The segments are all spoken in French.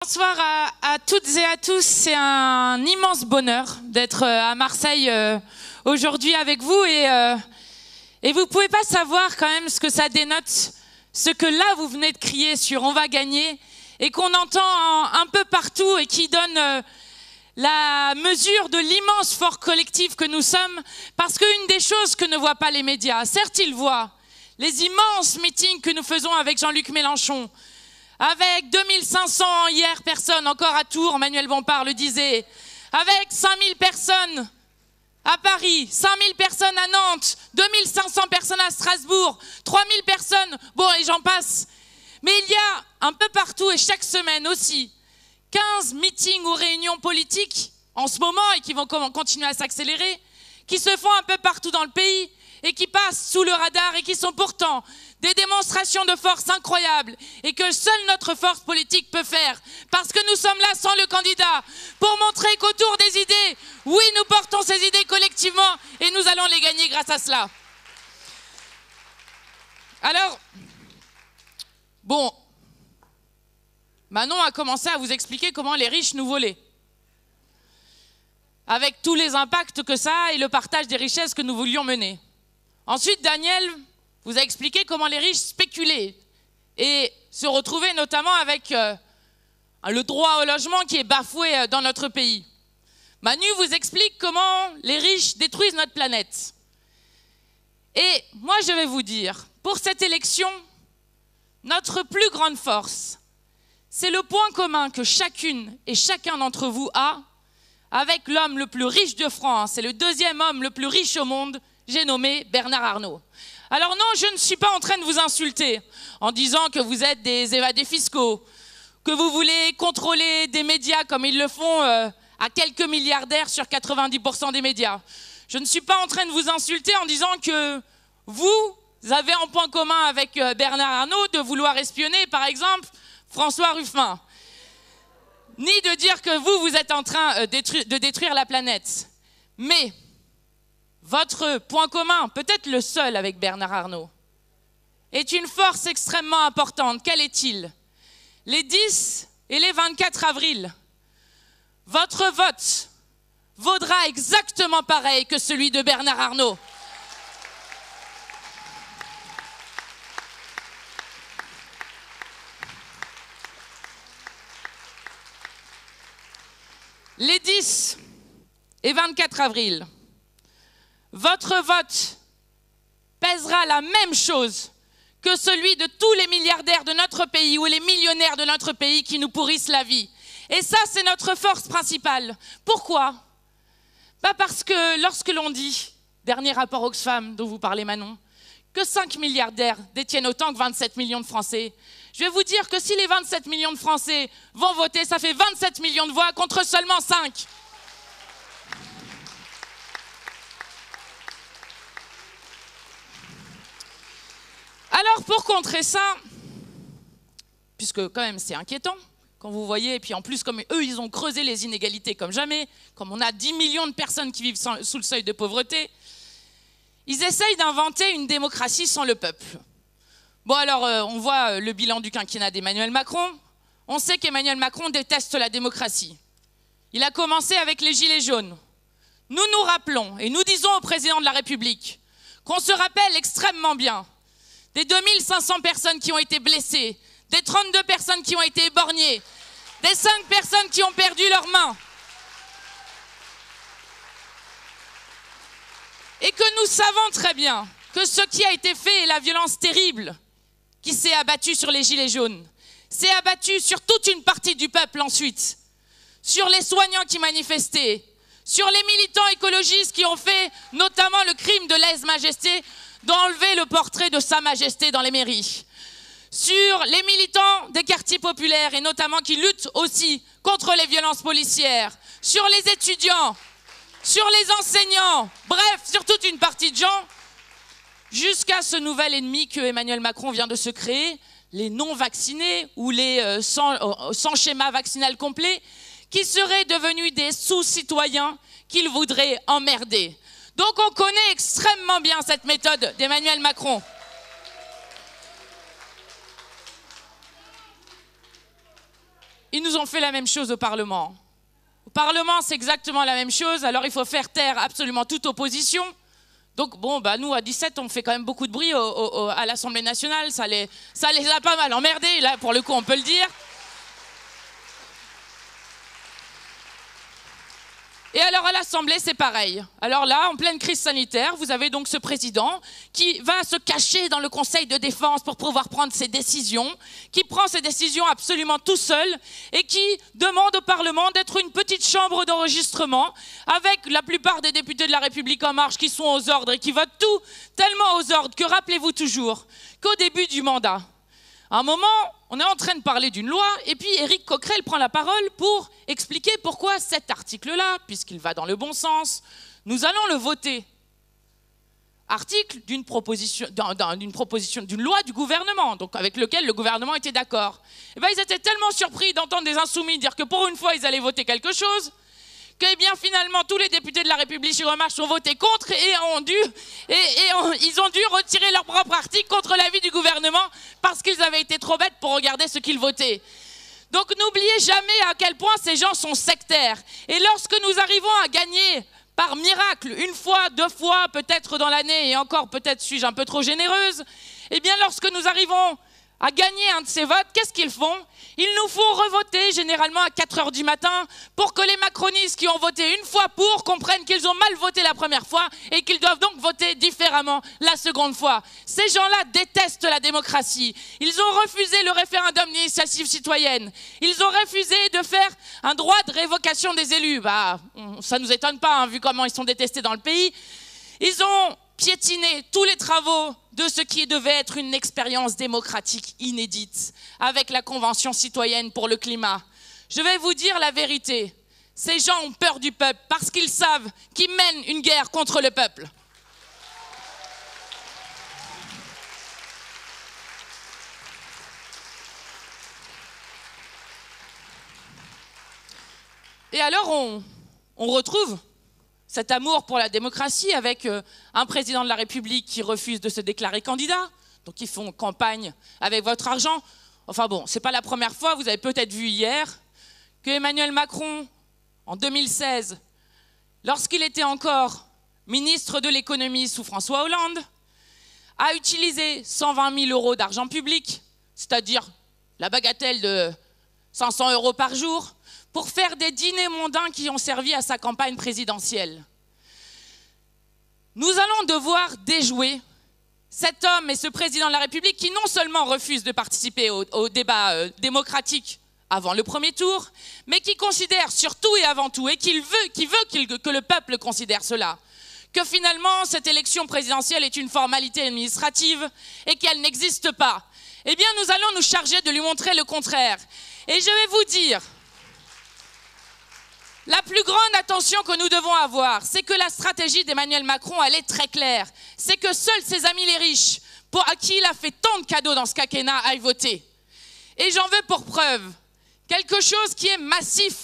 Bonsoir à toutes et à tous, c'est un immense bonheur d'être à Marseille aujourd'hui avec vous et vous pouvez pas savoir quand même ce que ça dénote, ce que là vous venez de crier sur on va gagner et qu'on entend un peu partout et qui donne la mesure de l'immense fort collectif que nous sommes, parce qu'une des choses que ne voient pas les médias, certes ils voient les immenses meetings que nous faisons avec Jean-Luc Mélenchon, avec 2500 hier personnes encore à Tours, Manuel Bompard le disait, avec 5000 personnes à Paris, 5000 personnes à Nantes, 2500 personnes à Strasbourg, 3000 personnes, bon et j'en passe. Mais il y a un peu partout et chaque semaine aussi 15 meetings ou réunions politiques en ce moment et qui vont continuer à s'accélérer, qui se font un peu partout dans le pays et qui passent sous le radar et qui sont pourtant des démonstrations de force incroyables et que seule notre force politique peut faire parce que nous sommes là sans le candidat pour montrer qu'autour des idées, oui, nous portons ces idées collectivement et nous allons les gagner grâce à cela. Alors, bon, Manon a commencé à vous expliquer comment les riches nous volaient, avec tous les impacts que ça a et le partage des richesses que nous voulions mener. Ensuite, Daniel vous a expliqué comment les riches spéculaient et se retrouvaient notamment avec le droit au logement qui est bafoué dans notre pays. Manu vous explique comment les riches détruisent notre planète. Et moi, je vais vous dire, pour cette élection, notre plus grande force, c'est le point commun que chacune et chacun d'entre vous a avec l'homme le plus riche de France et le deuxième homme le plus riche au monde, j'ai nommé Bernard Arnault. Alors non, je ne suis pas en train de vous insulter en disant que vous êtes des évadés fiscaux, que vous voulez contrôler des médias comme ils le font à quelques milliardaires sur 90% des médias. Je ne suis pas en train de vous insulter en disant que vous avez un point commun avec Bernard Arnault de vouloir espionner, par exemple, François Ruffin. Ni de dire que vous êtes en train de détruire la planète. Mais votre point commun, peut-être le seul avec Bernard Arnault, est une force extrêmement importante. Quel est-il? Les 10 et les 24 avril, votre vote vaudra exactement pareil que celui de Bernard Arnault. Les 10 et 24 avril, votre vote pèsera la même chose que celui de tous les milliardaires de notre pays ou les millionnaires de notre pays qui nous pourrissent la vie. Et ça, c'est notre force principale. Pourquoi? Parce que lorsque l'on dit, dernier rapport Oxfam dont vous parlez Manon, que 5 milliardaires détiennent autant que 27 millions de Français, je vais vous dire que si les 27 millions de Français vont voter, ça fait 27 millions de voix contre seulement 5. Alors pour contrer ça, puisque quand même c'est inquiétant, quand vous voyez, et puis en plus comme eux ils ont creusé les inégalités comme jamais, comme on a 10 millions de personnes qui vivent sous le seuil de pauvreté, ils essayent d'inventer une démocratie sans le peuple. Bon alors on voit le bilan du quinquennat d'Emmanuel Macron, on sait qu'Emmanuel Macron déteste la démocratie. Il a commencé avec les gilets jaunes. Nous nous rappelons et nous disons au président de la République qu'on se rappelle extrêmement bien des 2500 personnes qui ont été blessées, des 32 personnes qui ont été éborgnées, des 5 personnes qui ont perdu leurs mains. Et que nous savons très bien que ce qui a été fait est la violence terrible qui s'est abattue sur les gilets jaunes, s'est abattue sur toute une partie du peuple ensuite, sur les soignants qui manifestaient, sur les militants écologistes qui ont fait notamment le crime de lèse-majesté d'enlever le portrait de Sa Majesté dans les mairies, sur les militants des quartiers populaires et notamment qui luttent aussi contre les violences policières, sur les étudiants, sur les enseignants, bref, sur toute une partie de gens, jusqu'à ce nouvel ennemi que Emmanuel Macron vient de se créer, les non-vaccinés ou les sans schéma vaccinal complet, qui seraient devenus des sous-citoyens qu'il voudrait emmerder. Donc on connaît extrêmement bien cette méthode d'Emmanuel Macron. ils nous ont fait la même chose au Parlement. Au Parlement, c'est exactement la même chose, alors il faut faire taire absolument toute opposition. Donc bon, bah nous à 17, on fait quand même beaucoup de bruit à l'Assemblée nationale, ça les a pas mal emmerdés, là pour le coup on peut le dire. Et alors à l'Assemblée, c'est pareil. Alors là, en pleine crise sanitaire, vous avez donc ce président qui va se cacher dans le Conseil de défense pour pouvoir prendre ses décisions, qui prend ses décisions absolument tout seul et qui demande au Parlement d'être une petite chambre d'enregistrement avec la plupart des députés de la République En Marche qui sont aux ordres et qui votent tout tellement aux ordres que rappelez-vous toujours qu'au début du mandat, à un moment, on est en train de parler d'une loi et puis Éric Coquerel prend la parole pour expliquer pourquoi cet article-là, puisqu'il va dans le bon sens, nous allons le voter. Article d'une loi du gouvernement, donc avec lequel le gouvernement était d'accord. Et bien, ils étaient tellement surpris d'entendre des insoumis dire que pour une fois, ils allaient voter quelque chose, que eh bien, finalement, tous les députés de la République En Marche ont voté contre et ils ont dû retirer leur propre article contre l'avis du gouvernement parce qu'ils avaient été trop bêtes pour regarder ce qu'ils votaient. Donc n'oubliez jamais à quel point ces gens sont sectaires. Et lorsque nous arrivons à gagner par miracle, une fois, deux fois, peut-être dans l'année, et encore peut-être suis-je un peu trop généreuse, eh bien lorsque nous arrivons à gagner un de ces votes, qu'est-ce qu'ils font? Ils nous font revoter généralement à 4 h du matin pour que les macronistes qui ont voté une fois pour comprennent qu'ils ont mal voté la première fois et qu'ils doivent donc voter différemment la seconde fois. Ces gens-là détestent la démocratie. Ils ont refusé le référendum d'initiative citoyenne. Ils ont refusé de faire un droit de révocation des élus. Bah, ça ne nous étonne pas, hein, vu comment ils sont détestés dans le pays. Ils ont piétiner tous les travaux de ce qui devait être une expérience démocratique inédite avec la Convention citoyenne pour le climat. Je vais vous dire la vérité, ces gens ont peur du peuple parce qu'ils savent qu'ils mènent une guerre contre le peuple. Et alors on retrouve cet amour pour la démocratie avec un président de la République qui refuse de se déclarer candidat, donc ils font campagne avec votre argent. Enfin bon, c'est pas la première fois, vous avez peut-être vu hier, que Emmanuel Macron, en 2016, lorsqu'il était encore ministre de l'économie sous François Hollande, a utilisé 120 000 € d'argent public, c'est-à-dire la bagatelle de 500 € par jour, pour faire des dîners mondains qui ont servi à sa campagne présidentielle. Nous allons devoir déjouer cet homme et ce président de la République qui non seulement refuse de participer au débat démocratique avant le premier tour, mais qui considère surtout et avant tout, et qui veut que le peuple considère cela, que finalement cette élection présidentielle est une formalité administrative et qu'elle n'existe pas. Eh bien, nous allons nous charger de lui montrer le contraire. Et je vais vous dire, la plus grande attention que nous devons avoir, c'est que la stratégie d'Emmanuel Macron, elle est très claire. C'est que seuls ses amis les riches, à qui il a fait tant de cadeaux dans ce quinquennat, aillent voter. Et j'en veux pour preuve quelque chose qui est massif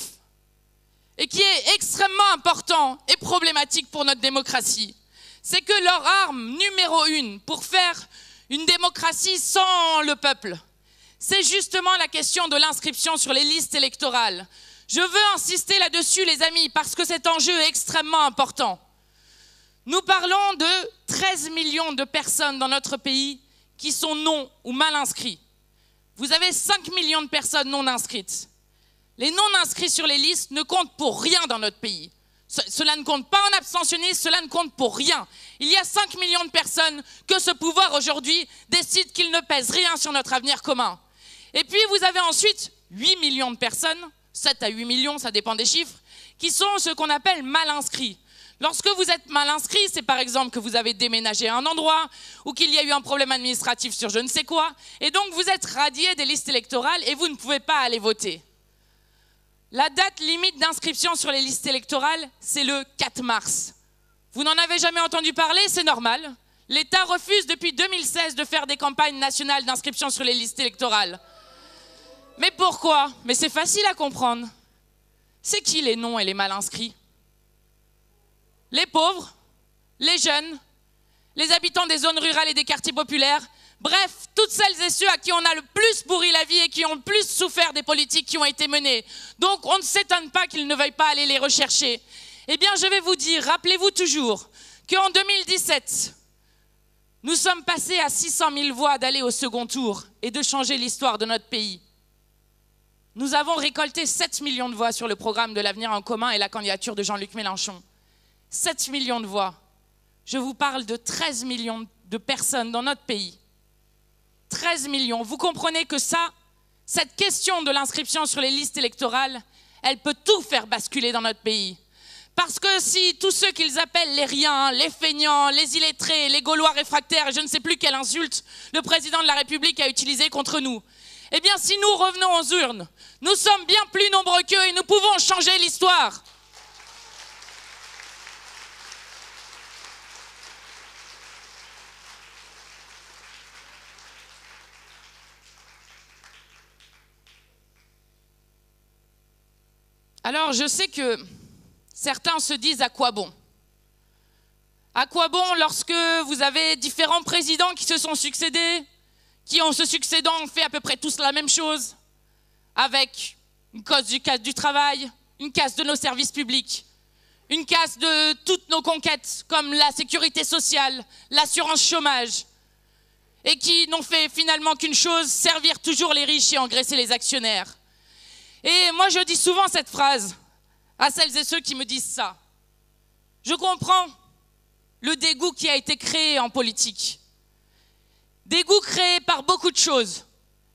et qui est extrêmement important et problématique pour notre démocratie. C'est que leur arme numéro 1 pour faire une démocratie sans le peuple, c'est justement la question de l'inscription sur les listes électorales. Je veux insister là-dessus, les amis, parce que cet enjeu est extrêmement important. Nous parlons de 13 millions de personnes dans notre pays qui sont non ou mal inscrits. Vous avez 5 millions de personnes non inscrites. Les non inscrits sur les listes ne comptent pour rien dans notre pays. Cela ne compte pas en abstentionnisme, cela ne compte pour rien. Il y a 5 millions de personnes que ce pouvoir aujourd'hui décide qu'il ne pèse rien sur notre avenir commun. Et puis vous avez ensuite 8 millions de personnes, 7 à 8 millions, ça dépend des chiffres, qui sont ce qu'on appelle mal inscrits. Lorsque vous êtes mal inscrit, c'est par exemple que vous avez déménagé à un endroit ou qu'il y a eu un problème administratif sur je ne sais quoi, et donc vous êtes radié des listes électorales et vous ne pouvez pas aller voter. La date limite d'inscription sur les listes électorales, c'est le 4 mars. Vous n'en avez jamais entendu parler, c'est normal. L'État refuse depuis 2016 de faire des campagnes nationales d'inscription sur les listes électorales. Mais pourquoi? Mais c'est facile à comprendre. C'est qui les non et les mal inscrits? Les pauvres, les jeunes les habitants des zones rurales et des quartiers populaires, bref, toutes celles et ceux à qui on a le plus pourri la vie et qui ont le plus souffert des politiques qui ont été menées. Donc on ne s'étonne pas qu'ils ne veuillent pas aller les rechercher. Eh bien, je vais vous dire, rappelez-vous toujours qu'en 2017, nous sommes passés à 600 000 voix d'aller au second tour et de changer l'histoire de notre pays. Nous avons récolté 7 millions de voix sur le programme de l'avenir en commun et la candidature de Jean-Luc Mélenchon. 7 millions de voix. Je vous parle de 13 millions de personnes dans notre pays. 13 millions. Vous comprenez que ça, cette question de l'inscription sur les listes électorales, elle peut tout faire basculer dans notre pays. Parce que si tous ceux qu'ils appellent les riens, les feignants, les illettrés, les Gaulois réfractaires, et je ne sais plus quelle insulte le président de la République a utilisé contre nous, eh bien si nous revenons aux urnes, nous sommes bien plus nombreux qu'eux et nous pouvons changer l'histoire. Alors je sais que certains se disent à quoi bon? À quoi bon lorsque vous avez différents présidents qui se sont succédés, qui en se succédant ont fait à peu près tous la même chose, avec une casse du travail, une casse de nos services publics, une casse de toutes nos conquêtes comme la sécurité sociale, l'assurance chômage, et qui n'ont fait finalement qu'une chose, servir toujours les riches et engraisser les actionnaires. Et moi je dis souvent cette phrase à celles et ceux qui me disent ça. Je comprends le dégoût qui a été créé en politique. Dégoût créé par beaucoup de choses.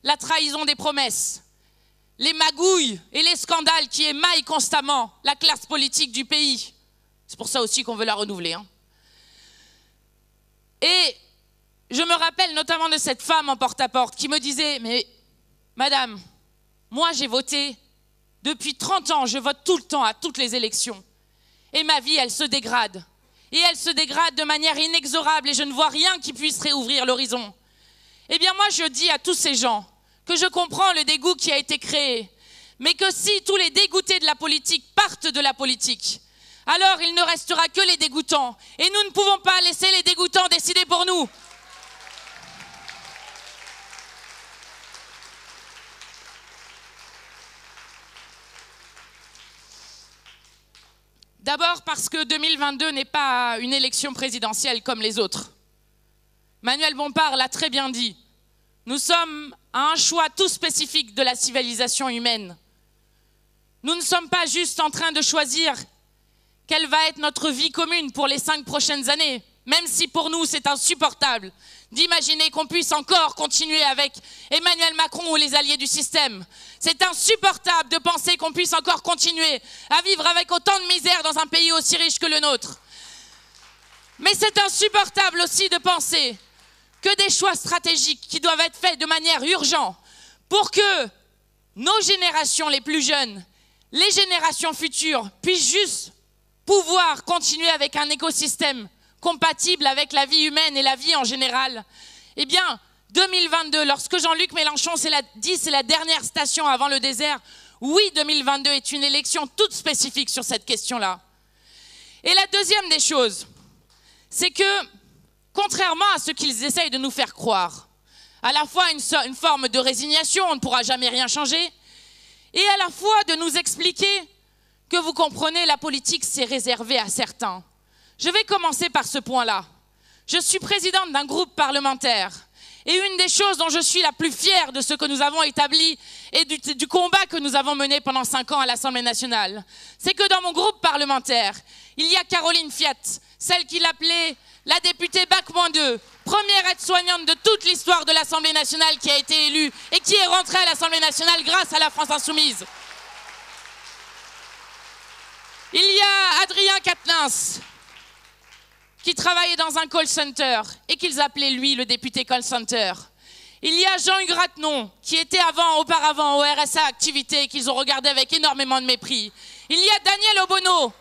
La trahison des promesses, les magouilles et les scandales qui émaillent constamment la classe politique du pays. C'est pour ça aussi qu'on veut la renouveler. Et je me rappelle notamment de cette femme en porte-à-porte qui me disait « Mais madame, moi j'ai voté, depuis 30 ans, je vote tout le temps à toutes les élections. Et ma vie, elle se dégrade. Et elle se dégrade de manière inexorable et je ne vois rien qui puisse réouvrir l'horizon. » Eh bien moi je dis à tous ces gens que je comprends le dégoût qui a été créé, mais que si tous les dégoûtés de la politique partent de la politique, alors il ne restera que les dégoûtants. Et nous ne pouvons pas laisser les dégoûtants décider pour nous. D'abord parce que 2022 n'est pas une élection présidentielle comme les autres. Manuel Bompard l'a très bien dit. Nous sommes à un choix tout spécifique de la civilisation humaine. Nous ne sommes pas juste en train de choisir quelle va être notre vie commune pour les 5 prochaines années, même si pour nous c'est insupportable d'imaginer qu'on puisse encore continuer avec Emmanuel Macron ou les alliés du système. C'est insupportable de penser qu'on puisse encore continuer à vivre avec autant de misère dans un pays aussi riche que le nôtre. Mais c'est insupportable aussi de penser que des choix stratégiques qui doivent être faits de manière urgente pour que nos générations les plus jeunes, les générations futures, puissent juste pouvoir continuer avec un écosystème compatible avec la vie humaine et la vie en général. Eh bien, 2022, lorsque Jean-Luc Mélenchon dit c'est la dernière station avant le désert, oui, 2022 est une élection toute spécifique sur cette question-là. Et la deuxième des choses, c'est que, contrairement à ce qu'ils essayent de nous faire croire, à la fois une forme de résignation, on ne pourra jamais rien changer, et à la fois de nous expliquer que vous comprenez, la politique c'est réservé à certains. Je vais commencer par ce point-là. Je suis présidente d'un groupe parlementaire et une des choses dont je suis la plus fière de ce que nous avons établi et du combat que nous avons mené pendant 5 ans à l'Assemblée nationale, c'est que dans mon groupe parlementaire, il y a Caroline Fiat, celle qu'il appelait la députée Bac-2, première aide-soignante de toute l'histoire de l'Assemblée nationale qui a été élue et qui est rentrée à l'Assemblée nationale grâce à la France Insoumise. Il y a Adrien Quatennens, qui travaillait dans un call center et qu'ils appelaient lui le député call center. Il y a Jean-Hugues Ratenon, qui était auparavant au RSA Activité et qu'ils ont regardé avec énormément de mépris. Il y a Danielle Obono,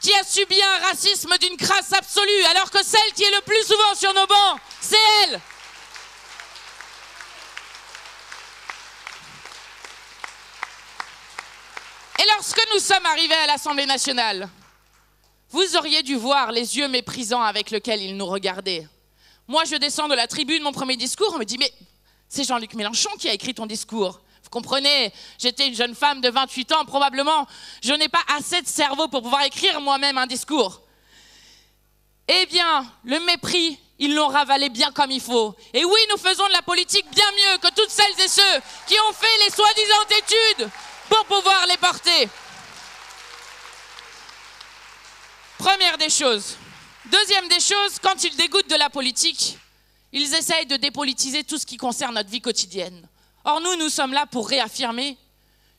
qui a subi un racisme d'une crasse absolue, alors que celle qui est le plus souvent sur nos bancs, c'est elle. Et lorsque nous sommes arrivés à l'Assemblée nationale, Vous auriez dû voir les yeux méprisants avec lesquels il nous regardait. Moi, je descends de la tribune, mon premier discours, on me dit « Mais c'est Jean-Luc Mélenchon qui a écrit ton discours ». Vous comprenez, j'étais une jeune femme de 28 ans, probablement, je n'ai pas assez de cerveau pour pouvoir écrire moi-même un discours. Eh bien, le mépris, ils l'ont ravalé bien comme il faut. Et oui, nous faisons de la politique bien mieux que toutes celles et ceux qui ont fait les soi-disant études pour pouvoir les porter. Première des choses. Deuxième des choses, quand ils dégoûtent de la politique, ils essayent de dépolitiser tout ce qui concerne notre vie quotidienne. Or, nous sommes là pour réaffirmer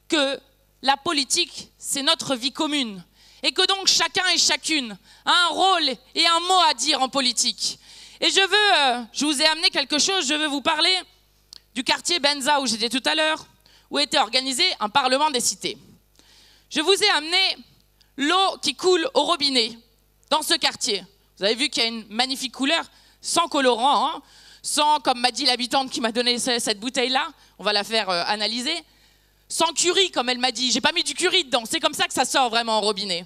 que la politique, c'est notre vie commune. Et que donc chacun et chacune a un rôle et un mot à dire en politique. Et je vous ai amené quelque chose, je veux vous parler du quartier Benza où j'étais tout à l'heure, où était organisé un parlement des cités. Je vous ai amené l'eau qui coule au robinet dans ce quartier. Vous avez vu qu'il y a une magnifique couleur, sans colorant, hein, sans, comme m'a dit l'habitante qui m'a donné cette bouteille-là, on va la faire analyser, sans curry, comme elle m'a dit. J'ai pas mis du curry dedans, c'est comme ça que ça sort vraiment au robinet.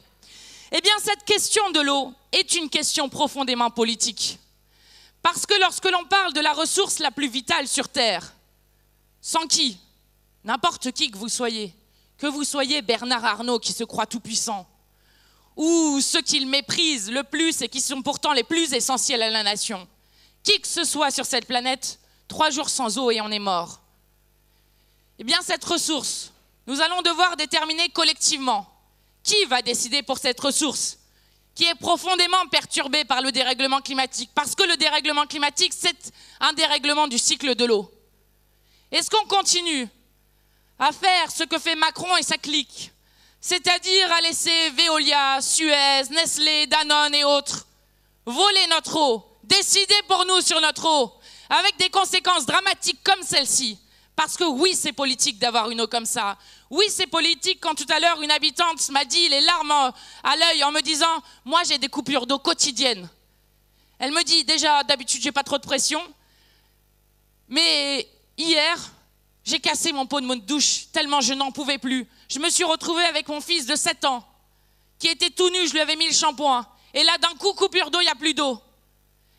Eh bien, cette question de l'eau est une question profondément politique. Parce que lorsque l'on parle de la ressource la plus vitale sur Terre, sans qui, n'importe qui que vous soyez Bernard Arnault qui se croit tout-puissant, ou ceux qui le méprisent le plus et qui sont pourtant les plus essentiels à la nation, qui que ce soit sur cette planète, 3 jours sans eau et on est mort. Eh bien, cette ressource, nous allons devoir déterminer collectivement qui va décider pour cette ressource qui est profondément perturbée par le dérèglement climatique. Parce que le dérèglement climatique, c'est un dérèglement du cycle de l'eau. Est-ce qu'on continue à faire ce que fait Macron et sa clique, c'est-à-dire à laisser Veolia, Suez, Nestlé, Danone et autres voler notre eau, décider pour nous sur notre eau, avec des conséquences dramatiques comme celle-ci? Parce que oui, c'est politique d'avoir une eau comme ça. Oui, c'est politique quand tout à l'heure, une habitante m'a dit, les larmes à l'œil, en me disant « Moi, j'ai des coupures d'eau quotidiennes. » Elle me dit, déjà, d'habitude, j'ai pas trop de pression. Mais hier, j'ai cassé mon pot de douche tellement je n'en pouvais plus. Je me suis retrouvée avec mon fils de 7 ans, qui était tout nu, je lui avais mis le shampoing. Et là, d'un coup, coupure d'eau, il n'y a plus d'eau.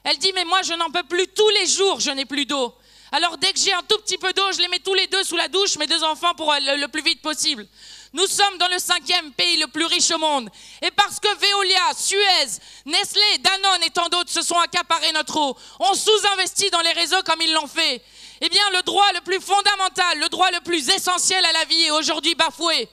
Elle dit « Mais moi, je n'en peux plus, tous les jours, je n'ai plus d'eau. » Alors dès que j'ai un tout petit peu d'eau, je les mets tous les deux sous la douche, mes 2 enfants, pour le plus vite possible. Nous sommes dans le 5e pays le plus riche au monde. Et parce que Veolia, Suez, Nestlé, Danone et tant d'autres se sont accaparés notre eau, on sous-investit dans les réseaux comme ils l'ont fait. Eh bien, le droit le plus fondamental, le droit le plus essentiel à la vie est aujourd'hui bafoué.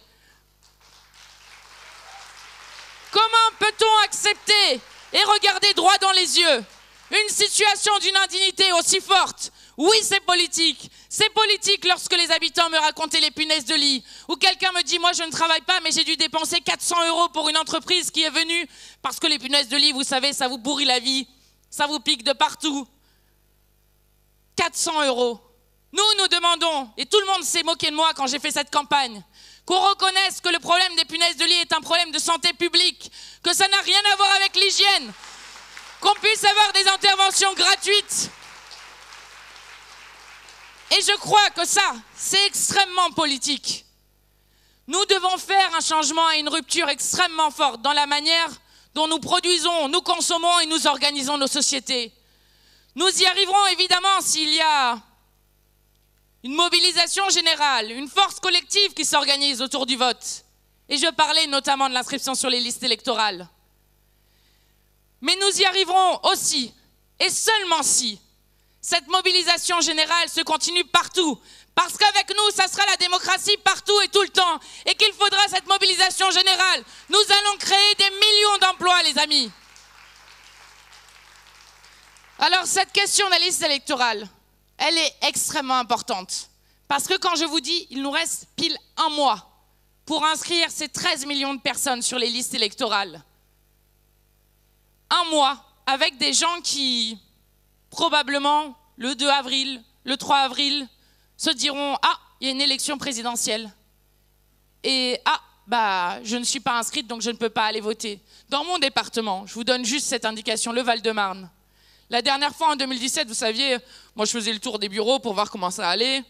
Comment peut-on accepter et regarder droit dans les yeux une situation d'une indignité aussi forte? Oui, c'est politique. C'est politique lorsque les habitants me racontaient les punaises de lit. Ou quelqu'un me dit, moi je ne travaille pas, mais j'ai dû dépenser 400 € pour une entreprise qui est venue. Parce que les punaises de lit, vous savez, ça vous pourrit la vie. Ça vous pique de partout. 400 €. Nous demandons, et tout le monde s'est moqué de moi quand j'ai fait cette campagne, qu'on reconnaisse que le problème des punaises de lit est un problème de santé publique, que ça n'a rien à voir avec l'hygiène, qu'on puisse avoir des interventions gratuites. Et je crois que ça, c'est extrêmement politique. Nous devons faire un changement et une rupture extrêmement forte dans la manière dont nous produisons, nous consommons et nous organisons nos sociétés. Nous y arriverons évidemment s'il y a une mobilisation générale, une force collective qui s'organise autour du vote. Et je parlais notamment de l'inscription sur les listes électorales. Mais nous y arriverons aussi, et seulement si, cette mobilisation générale se continue partout. Parce qu'avec nous, ça sera la démocratie partout et tout le temps. Et qu'il faudra cette mobilisation générale. Nous allons créer des millions d'emplois, les amis. Alors, cette question de la liste électorale, elle est extrêmement importante. Parce que quand je vous dis, il nous reste pile 1 mois pour inscrire ces 13 millions de personnes sur les listes électorales. 1 mois avec des gens qui, probablement, le 2 avril, le 3 avril, se diront « Ah, il y a une élection présidentielle. Et ah, bah, je ne suis pas inscrite, donc je ne peux pas aller voter. » Dans mon département, je vous donne juste cette indication, le Val-de-Marne. La dernière fois, en 2017, vous saviez, moi je faisais le tour des bureaux pour voir comment ça allait.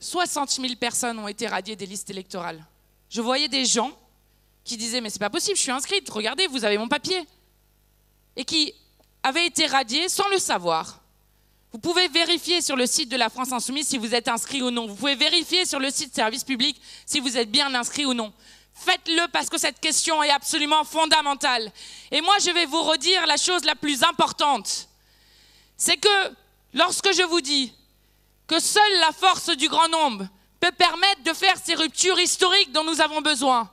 60 000 personnes ont été radiées des listes électorales. Je voyais des gens qui disaient « mais c'est pas possible, je suis inscrite, regardez, vous avez mon papier ». Et qui avaient été radiés sans le savoir. Vous pouvez vérifier sur le site de la France Insoumise si vous êtes inscrit ou non. Vous pouvez vérifier sur le site Service Public si vous êtes bien inscrit ou non. Faites-le parce que cette question est absolument fondamentale. Et moi, je vais vous redire la chose la plus importante. C'est que lorsque je vous dis que seule la force du grand nombre peut permettre de faire ces ruptures historiques dont nous avons besoin,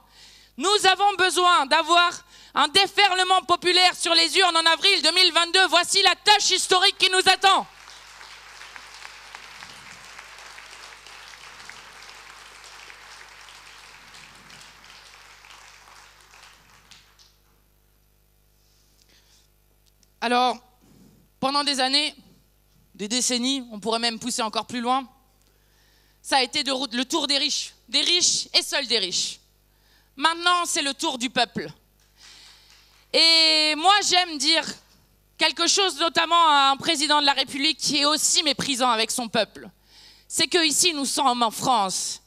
nous avons besoin d'avoir un déferlement populaire sur les urnes en avril 2022. Voici la tâche historique qui nous attend. Alors, pendant des années, des décennies, on pourrait même pousser encore plus loin, ça a été le tour des riches et seuls des riches. Maintenant, c'est le tour du peuple. Et moi, j'aime dire quelque chose notamment à un président de la République qui est aussi méprisant avec son peuple. C'est qu'ici, nous sommes en France.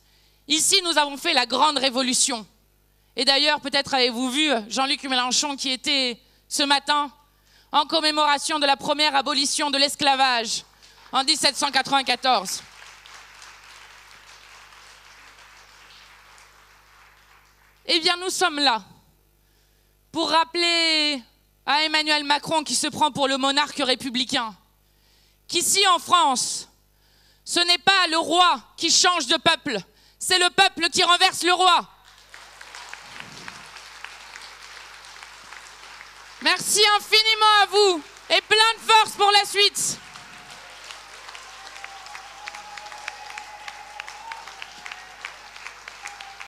Ici, nous avons fait la grande révolution. Et d'ailleurs, peut-être avez-vous vu Jean-Luc Mélenchon qui était ce matin en commémoration de la première abolition de l'esclavage en 1794. Eh bien, nous sommes là pour rappeler à Emmanuel Macron, qui se prend pour le monarque républicain, qu'ici en France, ce n'est pas le roi qui change de peuple, c'est le peuple qui renverse le roi. Merci infiniment à vous et plein de force pour la suite.